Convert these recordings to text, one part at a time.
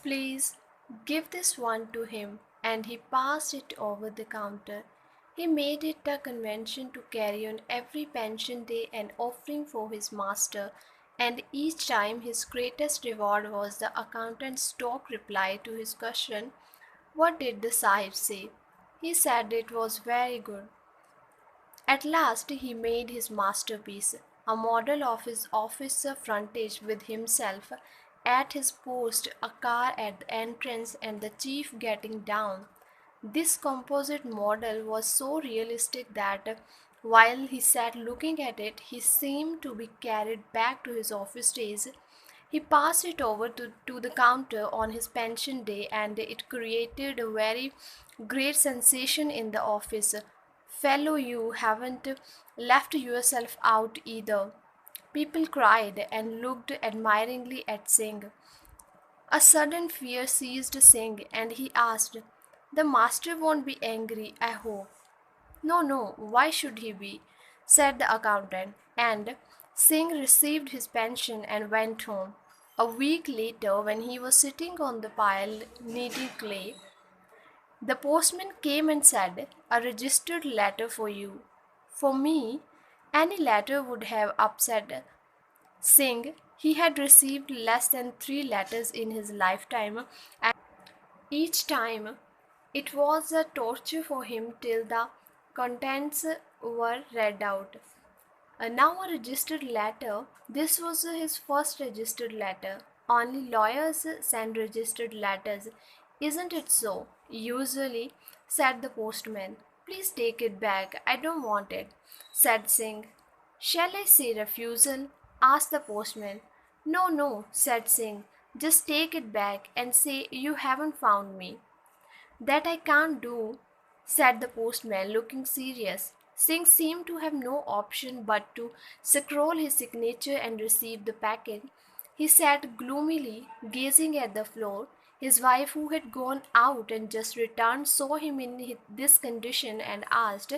Please give this one to him, and he passed it over the counter. He made it a convention to carry on every pension day an offering for his master, and each time his greatest reward was the accountant's stock reply to his question, "What did the Sahib say?" He said it was very good. At last he made his masterpiece, a model of his officer frontage with himself at his post, a car at the entrance, and the chief getting down. This composite model was so realistic that while he sat looking at it, he seemed to be carried back to his office days. He passed it over to the counter on his pension day, and it created a very great sensation in the office. "Fellow, you haven't left yourself out either." People cried and looked admiringly at Singh. A sudden fear seized Singh, and he asked, "The master won't be angry, I hope." "No, no, why should he be?" said the accountant, and Singh received his pension and went home. A week later, when he was sitting on the pile kneading clay, the postman came and said, "A registered letter for you." For me, any letter would have upset Singh. He had received less than 3 letters in his lifetime, and each time it was a torture for him till the contents were read out. Now a registered letter. This was his first registered letter. Only lawyers send registered letters. "Isn't it so?" "Usually," said the postman. "Please take it back. I don't want it," said Singh. "Shall I say refusal?" asked the postman. "No, no," said Singh. "Just take it back and say you haven't found me." "That I can't do," said the postman, looking serious. Singh seemed to have no option but to scroll his signature and receive the packet. He sat gloomily, gazing at the floor. His wife, who had gone out and just returned, saw him in this condition and asked,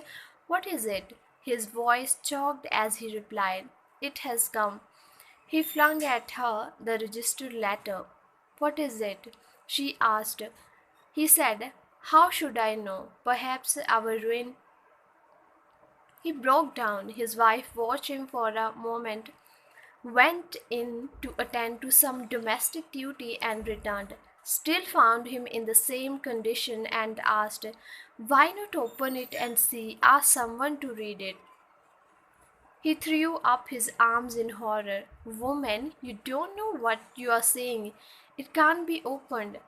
"What is it?" His voice choked as he replied, "It has come." He flung at her the registered letter. "What is it?" she asked. He said, "How should I know? Perhaps our ruin." He broke down. His wife watched him for a moment, went in to attend to some domestic duty, and returned. Still found him in the same condition and asked, "Why not open it and see? Ask someone to read it." He threw up his arms in horror. "Woman, you don't know what you are saying. It can't be opened.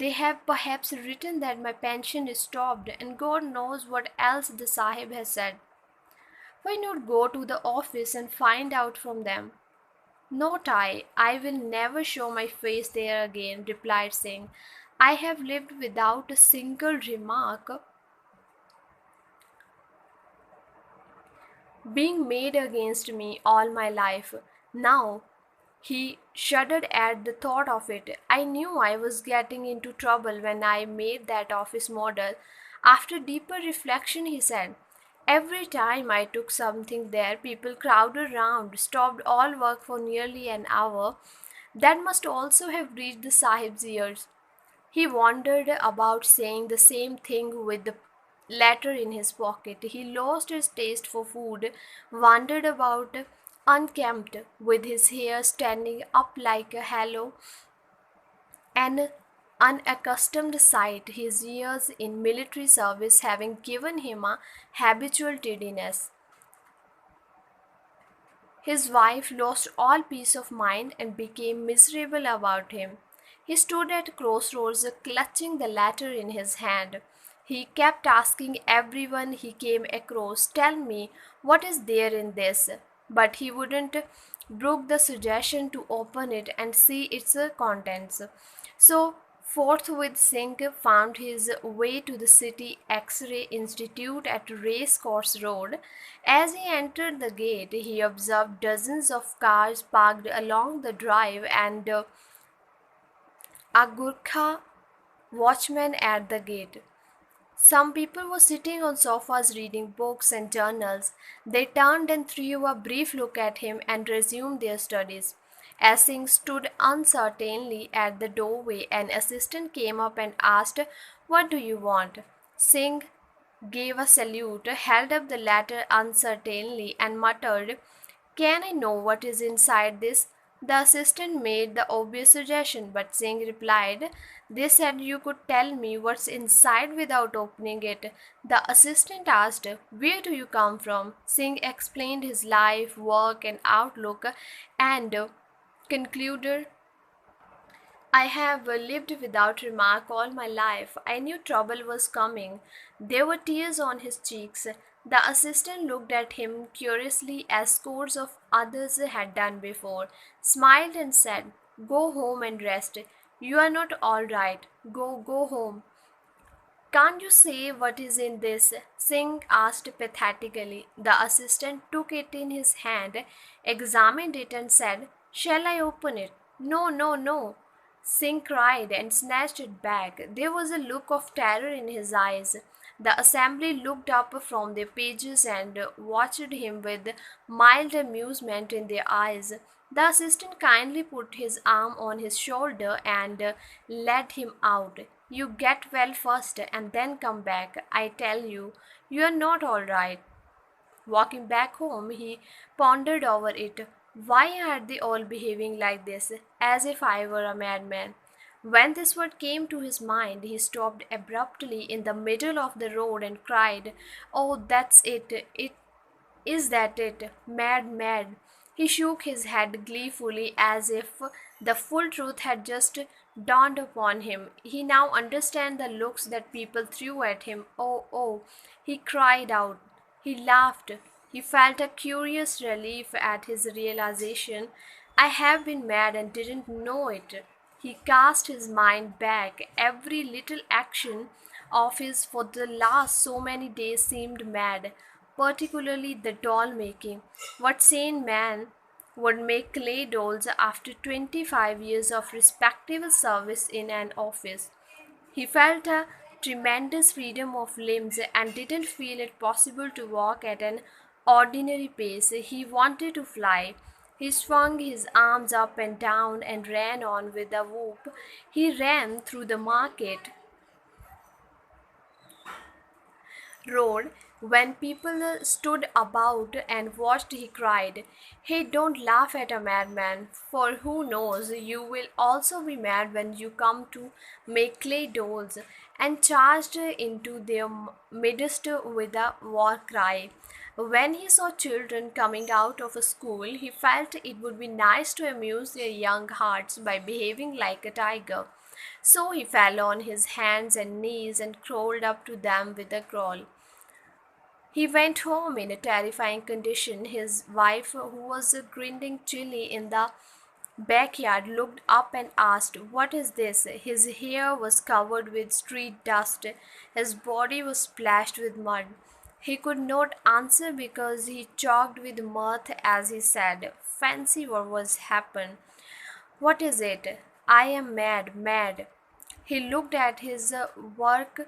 They have perhaps written that my pension is stopped, and God knows what else the Sahib has said. Why not go to the office and find out from them?" "Not I. I will never show my face there again," replied Singh. "I have lived without a single remark being made against me all my life. Now," he shuddered at the thought of it, "I knew I was getting into trouble when I made that office model." After deeper reflection, he said, "Every time I took something there, people crowded round, stopped all work for nearly an hour. That must also have reached the Sahib's ears." He wandered about saying the same thing with the letter in his pocket. He lost his taste for food, wandered about unkempt, with his hair standing up like a halo, an unaccustomed sight, his years in military service having given him a habitual tidiness. His wife lost all peace of mind and became miserable about him. He stood at crossroads, clutching the letter in his hand. He kept asking everyone he came across, "Tell me, what is there in this?" But he wouldn't brook the suggestion to open it and see its contents. So forthwith Singh found his way to the City X-ray Institute at Racecourse Road. As he entered the gate, he observed dozens of cars parked along the drive, and a Gurkha watchman at the gate. Some people were sitting on sofas reading books and journals. They turned and threw a brief look at him and resumed their studies. As Singh stood uncertainly at the doorway, an assistant came up and asked, "What do you want?" Singh gave a salute, held up the letter uncertainly, and muttered, "Can I know what is inside this?" The assistant made the obvious suggestion, but Singh replied, "They said you could tell me what's inside without opening it." The assistant asked, "Where do you come from?" Singh explained his life, work, and outlook, and concluded, "I have lived without remark all my life. I knew trouble was coming." There were tears on his cheeks. The assistant looked at him curiously, as scores of others had done before, smiled, and said, "Go home and rest. You are not all right. Go home." "Can't you say what is in this?" Singh asked pathetically. The assistant took it in his hand, examined it, and said, "Shall I open it?" "No, no, no!" Singh cried and snatched it back. There was a look of terror in his eyes. The assembly looked up from their pages and watched him with mild amusement in their eyes. The assistant kindly put his arm on his shoulder and led him out. "You get well first and then come back. I tell you, you are not all right." Walking back home, he pondered over it. Why are they all behaving like this, as if I were a madman? When this word came to his mind, he stopped abruptly in the middle of the road and cried, "Oh, that's it! Is that it? Mad, mad." He shook his head gleefully, as if the full truth had just dawned upon him. He now understood the looks that people threw at him. "Oh, oh," he cried out. He laughed. He felt a curious relief at his realization. "I have been mad and didn't know it." He cast his mind back. Every little action of his for the last so many days seemed mad, particularly the doll making. What sane man would make clay dolls after 25 years of respectable service in an office? He felt a tremendous freedom of limbs and didn't feel it possible to walk at an ordinary pace. He wanted to fly. He swung his arms up and down and ran on with a whoop. He ran through the market road. When people stood about and watched, he cried, "Hey, don't laugh at a madman, for who knows, you will also be mad when you come to make clay dolls," and charged into their midst with a war cry. When he saw children coming out of a school, he felt it would be nice to amuse their young hearts by behaving like a tiger. So he fell on his hands and knees and crawled up to them with a growl. He went home in a terrifying condition. His wife, who was grinding chili in the backyard, looked up and asked, "What is this?" His hair was covered with street dust. His body was splashed with mud. He could not answer because he choked with mirth as he said, "Fancy what was happened." "What is it?" "I am mad, mad." He looked at his work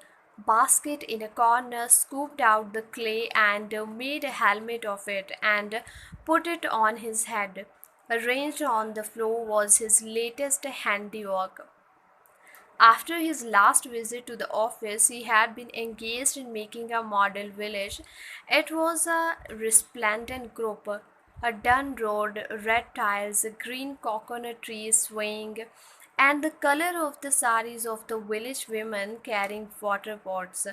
basket in a corner, scooped out the clay, and made a helmet of it and put it on his head. Arranged on the floor was his latest handiwork. After his last visit to the office, he had been engaged in making a model village. It was a resplendent group, a dun road, red tiles, green coconut trees swaying, and the color of the saris of the village women carrying water pots.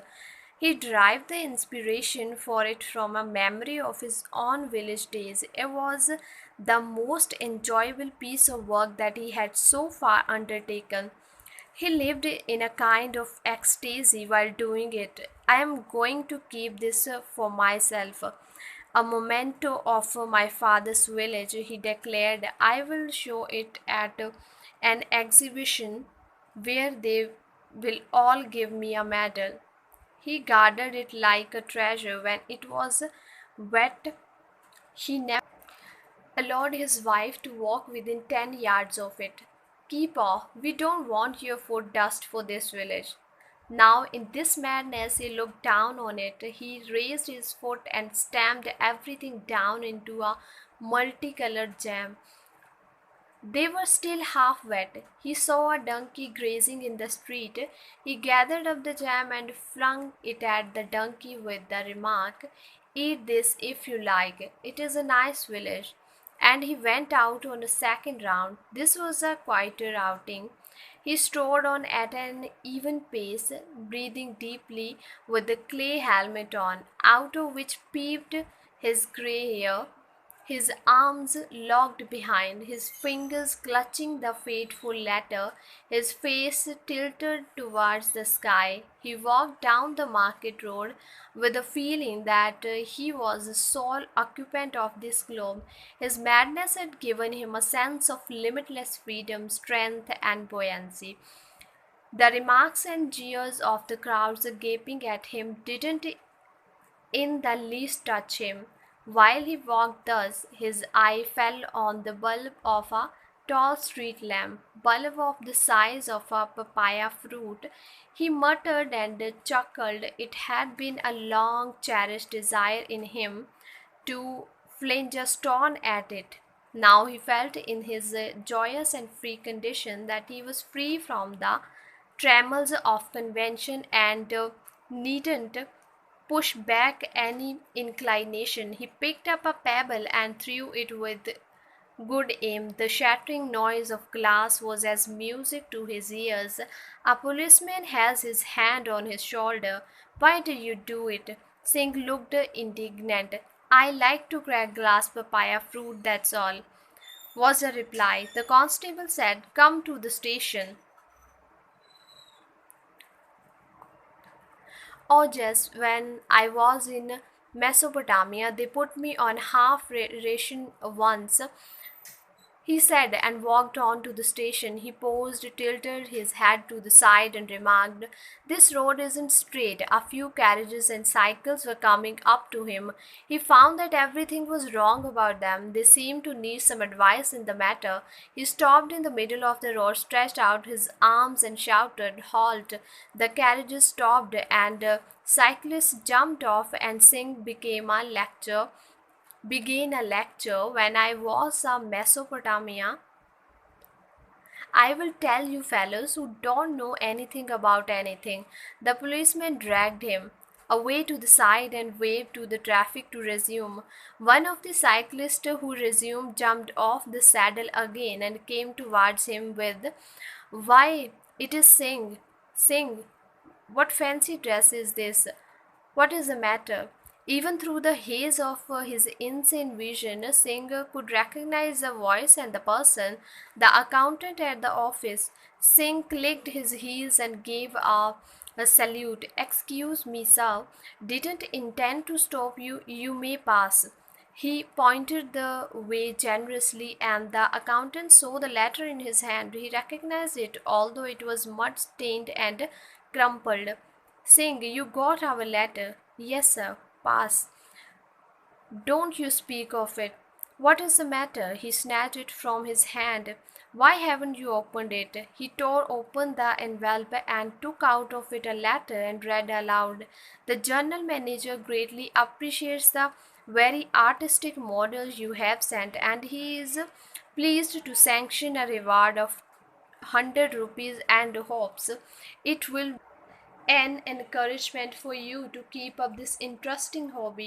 He derived the inspiration for it from a memory of his own village days. It was the most enjoyable piece of work that he had so far undertaken. He lived in a kind of ecstasy while doing it. "I am going to keep this for myself, a memento of my father's village," he declared. "I will show it at an exhibition where they will all give me a medal." He guarded it like a treasure. When it was wet, he never allowed his wife to walk within 10 yards of it. "Keep off, we don't want your foot dust for this village." Now, in this madness, he looked down on it. He raised his foot and stamped everything down into a multicolored jam. They were still half wet. He saw a donkey grazing in the street. He gathered up the jam and flung it at the donkey with the remark, "Eat this if you like. It is a nice village." And he went out on a second round. This was a quieter outing. He strode on at an even pace, breathing deeply, with the clay helmet on, out of which peeped his grey hair, his arms locked behind, his fingers clutching the fateful letter, his face tilted towards the sky. He walked down the market road with the feeling that he was the sole occupant of this globe. His madness had given him a sense of limitless freedom, strength, and buoyancy. The remarks and jeers of the crowds gaping at him didn't in the least touch him. While he walked thus, his eye fell on the bulb of a tall street lamp, bulb of the size of a papaya fruit. He muttered and chuckled. It had been a long cherished desire in him to fling a stone at it. Now he felt in his joyous and free condition that he was free from the trammels of convention and needn't push back any inclination. He picked up a pebble and threw it with good aim. The shattering noise of glass was as music to his ears. A policeman has his hand on his shoulder. "Why do you do it?" Singh looked indignant. "I like to crack glass papaya fruit, that's all," was the reply. The constable said, "Come to the station." "Oh, just when I was in Mesopotamia, they put me on half ration once," he said, and walked on to the station. He paused, tilted his head to the side, and remarked, "This road isn't straight." A few carriages and cycles were coming up to him. He found that everything was wrong about them. They seemed to need some advice in the matter. He stopped in the middle of the road, stretched out his arms, and shouted, "Halt!" The carriages stopped, and cyclists jumped off, and Singh began a lecture. "When I was a Mesopotamia, I will tell you fellows who don't know anything about anything." The policeman dragged him away to the side and waved to the traffic to resume. One of the cyclists who resumed jumped off the saddle again and came towards him with, "Why, it is Singh! Singh! What fancy dress is this? What is the matter?" Even through the haze of his insane vision, Singh could recognize the voice and the person, the accountant at the office. Singh clicked his heels and gave a salute. "Excuse me, sir. Didn't intend to stop you. You may pass." He pointed the way generously, and the accountant saw the letter in his hand. He recognized it, although it was mud stained and crumpled. "Singh, you got our letter." "Yes, sir." "Pass. Don't you speak of it." "What is the matter?" He snatched it from his hand. "Why haven't you opened it?" He tore open the envelope and took out of it a letter and read aloud. "The journal manager greatly appreciates the very artistic models you have sent, and he is pleased to sanction a reward of 100 rupees and hopes it will an encouragement for you to keep up this interesting hobby."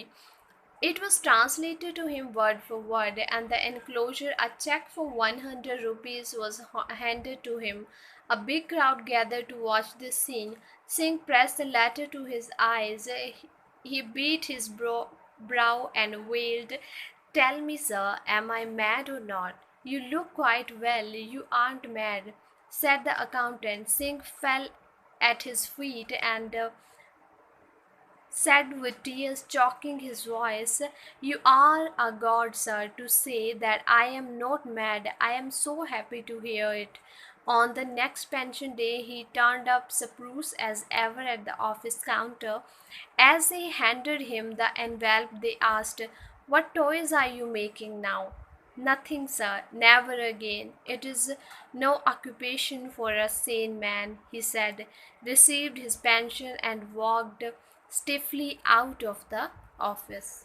It was translated to him word for word, and the enclosure, a check for 100 rupees, was handed to him. A big crowd gathered to watch this scene. Singh pressed the letter to his eyes. He beat his brow and wailed, "Tell me, sir, am I mad or not?" "You look quite well. You aren't mad," said the accountant. Singh fell at his feet and said with tears choking his voice, "You are a god, sir, to say that I am not mad. I am so happy to hear it." On the next pension day, he turned up spruce as ever at the office counter. As they handed him the envelope, they asked, "What toys are you making now?" "Nothing, sir, never again. It is no occupation for a sane man," he said, received his pension, and walked stiffly out of the office.